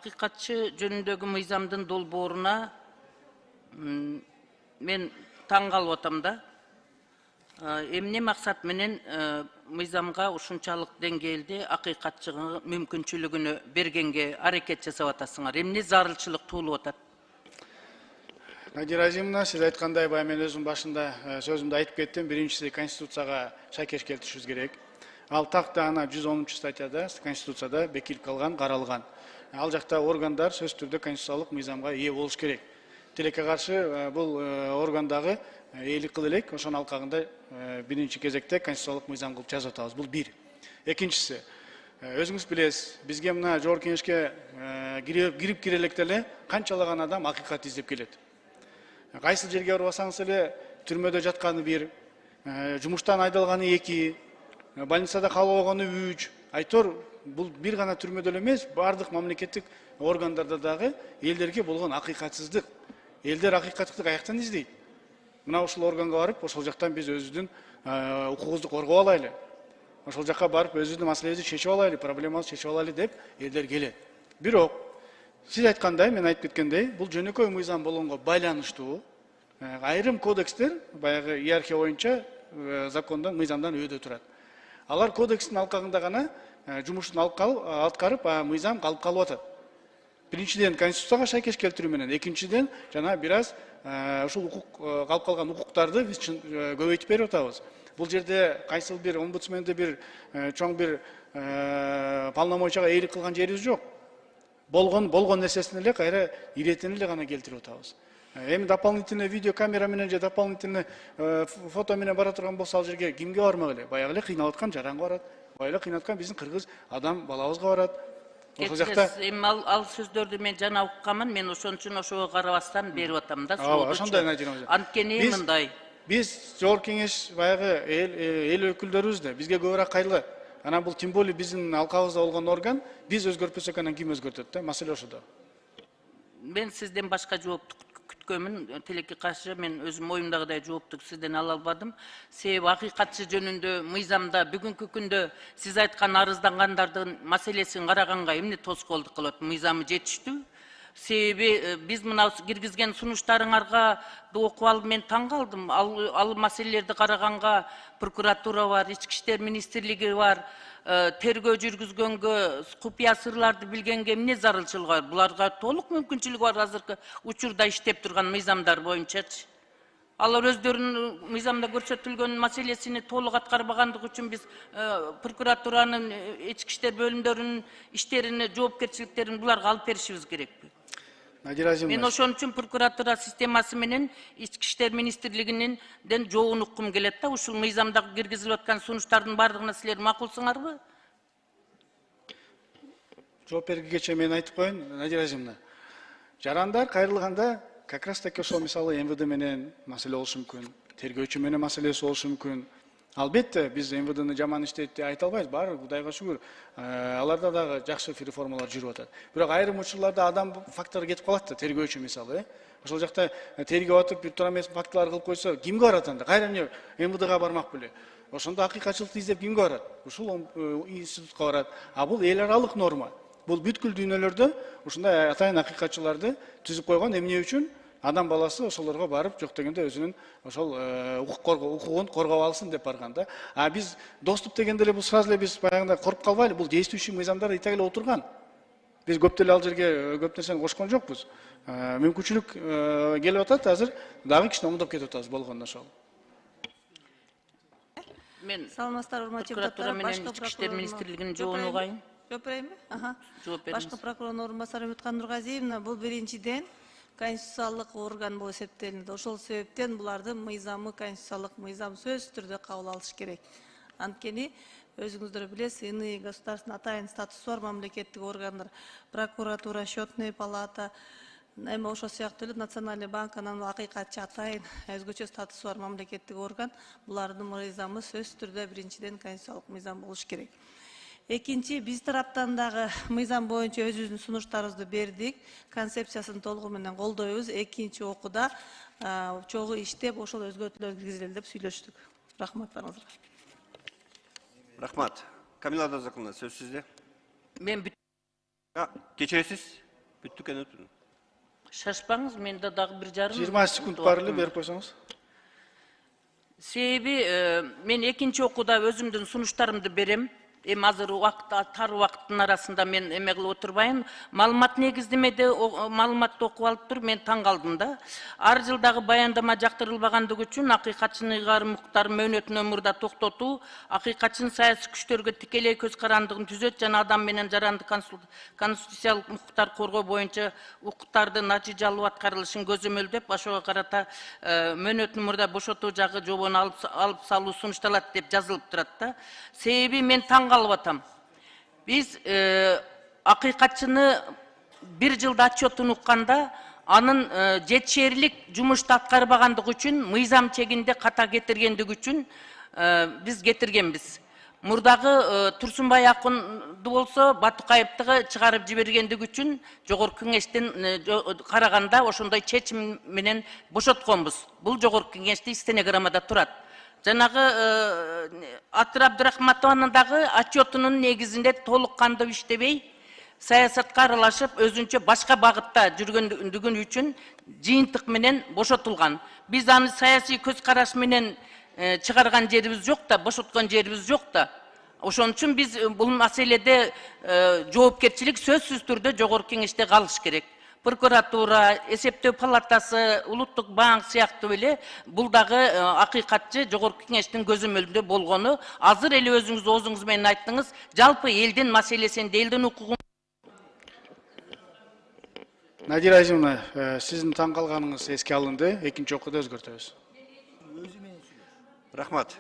Акыйкатчы жөнүндөгү мыйзамдын долбооруна мен таң калып атам да. Эмне максат менен мыйзамга ушунчалык деңгээлде акыйкатчылык мүмкүнчүлүгүнө бергенге аракет жасап атасыңар? Эмне зарылчылык туулуп атат? Надира Азимовна, сиз айткандай, баягы мен өзүм башында сөзүмдө айтып кеттим. Биринчиси Конституцияга шайкеш келтиришибиз керек. Ал так да ана 110 статьяда Конституцияда бекитилип калган, каралган. Ал жакта органдар сөзсүз түрдө конституциялык мыйзамга ээ болуш керек. Тилекке каршы бул органдагы ээлик кыл элек, ошонун алкагында биринчи кезекте конституциялык мыйзам кылып жазып атабыз. Бул бир. Экинчиси, өзүңүз билесиз, бизге мына жогорку кеңешке кирип кире электе эле канчалаган адам акыйкат издеп келет. Кайсы жерге барбасаңыз эле түрмөдө жатканы бир, жумуштан айдалганы 2, больницада калып койгону 3. Айтор бул бир гана түрмөдө эле эмес, бардык мамлекеттик органдарда дагы элдерге болгон акыйкатсыздык. Элдер акыйкаттыкты каяктан издейт? Мына ушул органга барып, ошол жактан биз өзүбүздүн укугубузду коргоп алайлы. Ошол жакка барып өзүбүздүн маселебизди чечип алайлы, проблемабызды чечип алайлы деп элдер келет. Бирок сиз айткандай, мен айтып кеткендей, бул жөнөкөй мыйзам болгонго байланыштуу айрым кодекстер баягы иерархия боюнча закондон, мыйзамдан өйдө турат. Алар кодекстин алкагында гана жумушун аткарып, мыйзам калып калып атат. Биринчиден Конституцияга шайкеш келтирүү менен, экинчиден жана бир аз ушул калып калган укуктарды биз көбөйтүп берип атабыз. Бул жерде кайсыл бир омбудсменде бир чоң бир полномочияга ээлик кылган жерибиз жок. Болгон нерсесин эле кайра иретин эле гана келтирип атабыз. Эми дополнительный видеокамера менен же дополнительный фото менен бара турган болсо ал жерге кимге бармак эле? Баягы эле кыйналып аткан жаранга барат. Баягы эле кыйналып аткан биздин кыргыз адам балабызга барат. Ошол жакта эми ал сөздөрдү мен жана укканмын, мен ошон үчүн ошого карабастан берип атам да. Ошондой Надирам. Анткени мындай. Биз жогорку кеңеш баягы эл өкүлдөрүбүз да бизге көбүрөөк кайрылат. Ана бул тем более биздин алкабызда болгон орган, биз өзгөртпөсөк анан ким өзгөртөт да? Маселе ошодо. Мен сизден башка жоопту күткөнмүн. Тилекке каршы мен өзүм оюмдагыдай жоопту сизден ала албадым. Себеби акыйкатчы жөнүндө мыйзамда бүгүнкү күндө сиз айткан арыздангандардын маселесин караганга эмне тоскоолдук кылат? Мыйзамы жетиштүү. Себеби биз мына киргизген сунуштарыңарга окуп алып мен таң калдым. Ал маселелерди караганга прокуратура бар, ички иштер министрлиги бар, тергөө жүргүзгөнгө, купуя сырларды билгенге эмне зарылчылыгы бар? Буларга толук мүмкүнчүлүгү бар азыркы учурда иштеп турган мыйзамдар боюнчачы. Алар өздөрүнүн мыйзамда көрсөтүлгөн маселесини толук аткарбагандыгы үчүн биз прокуратуранын, ички иштер бөлүмдөрүнүн иштерини, жоопкерчиликтерин буларга алып беришибиз керекпи? Мен ошон үчүн прокуратура системасы менен ички иштер министрлигинен жообун уккум келет да. Ушул мыйзамда киргизилип аткан сунуштардын бардыгына силер макулсуңарбы? Жооп бергенче мен айтып коеюн, Надира Азимовна. Жарандар кайрылганда как раз таки ошол мисалы МВД менен маселе болушу мүмкүн, тергөөчү менен маселеси болушу мүмкүн. Албетте биз МВДны жаман иштейт деп айта албайбыз. Баары Кудайга шүгүр. Аларда дагы жакшы реформалар жүрүп атат. Бирок айрым учурларда адам фактору кетип калат да, тергөөчү мисалы. Ошол жакта тергөө атып, бир туура эмес фактылар кылып койсо, кимге барат анда? Кайра эмне МВДга бармак беле? Ошондо акыйкатчылыкты издеп кимге барат? Ушул институтка барат. А бул эл аралык норма. Бул бүткүл дүйнөлөрдө ушундай атайын акыйкатчыларды түзүп койгон. Эмне үчүн? Адам баласы ошолорго барып, жок дегенде өзүнүн ошол укугун коргоп алсын деп барган да. А биз доступ дегенде эле бул сразу эле биз баягындай коруп калбайлы. Бул действующий мыйзамдар итак эле отурган. Биз көп деле ал жерге көп нерсени кошкон жокпуз. Мүмкүнчүлүк келип атат, азыр дагы кичине оңдоп кетип атабыз болгондо ошол. Мен Саламатсыздар, урматтуу прокуратура менен ички иштер министрлигинин жообун угайын. Жооп берейинби? Жооп бериңиз. Башкы прокурордун орун басары Үмүткан Нургазиевна, бул биринчиден конституциялык орган болуп эсептелинет. Ошол себептен булардын мыйзамы конституциялык мыйзам сөзсүз түрдө кабыл алыш керек. Анткени өзүңүздөр билесиз, иные государственный атайын статусу бар мамлекеттик органдар, прокуратура, счетная палата, эми ошол сыяктуу эле Национальный банк, анан акыйкатчы атайын өзгөчө статусу бар мамлекеттик орган. Булардын мыйзамы сөзсүз түрдө биринчиден конституциялык мыйзам болуш керек. Экинчи, биз тараптан дагы мыйзам боюнча өзүбүздүн сунуштарыбызды бердик, концепциясын толугу менен колдойбуз. Экинчи окууда чогуу иштеп, ошол өзгөртүүлөр киргизели деп сүйлөштүк. Рахмат баарыңызга. Рахмат. Камила Абдазаковна, сөз сизде. Мен кечиресиз. Бүттүк энетпин. Шашпаңыз, менде дагы 1,5 20 секунд бар эле берип койсоңуз. Себеби мен экинчи окууда өзүмдүн сунуштарымды берем. Эми азыр тар убакыттын арасында мен эме кылып отурбайм. Маалымат негиздемеде маалыматты окуп алып туруп мен таң калдым да. Ар жылдагы баяндама жактырылбагандыгы үчүн акыйкатчыны ыйгарым укуктарын мөөнөтүнөн мурда токтотуу, акыйкатчынын саясий күчтөргө тикелей көз карандыгын түзөт жана адам менен жаранды конституциялык укуктар коргоо боюнча укуктардын натыйжалуу аткарылышын көзөмөлдөп, ошого карата мөөнөтүнөн мурда бошотуу жагы жобону алып салуу сунушталат деп жазылып турат да. Себеби мен таң калып атам. Биз акыйкатчыны 1 жылда отчетун укканда, анын жетишерлик жумушту аткарбагандыгы үчүн, мыйзам чегинде ката кетиргендиги үчүн биз кетиргенбиз. Мурдагы Турсунбай Акунду болсо Батукаевтыгы чыгарып жибергендиги үчүн Жогорку Кеңештен караганда ошондой чечим менен бошотконбуз. Бул Жогорку Кеңештин стенограммада турат. Жанагы Атыр Абдырахматованын дагы отчетунун негизинде толук кандуу иштебей, саясатка аралашып, өзүнчө башка багытта жүргөндүгү үчүн жыйынтык менен бошотулган. Биз аны саясий көз караш менен чыгарган жерибиз жок да, бошоткон жерибиз жок да. Ошон үчүн биз бул маселеде жоопкерчилик сөзсүз түрдө Жогорку Кеңеште калыш керек. Прокуратура, эсептөө палатасы, улуттук банк сыяктуу эле бул дагы акыйкатчы Жогорку Кеңештин көзөмөлүндө болгону. Азыр эле өзүңүз оозуңуз менен айттыңыз, жалпы элдин маселесинде, элдин укугун. Надира Азимовна, сиздин таң калганыңыз эске алынды. Экинчи окууда өзгөртөбүз. Рахмат.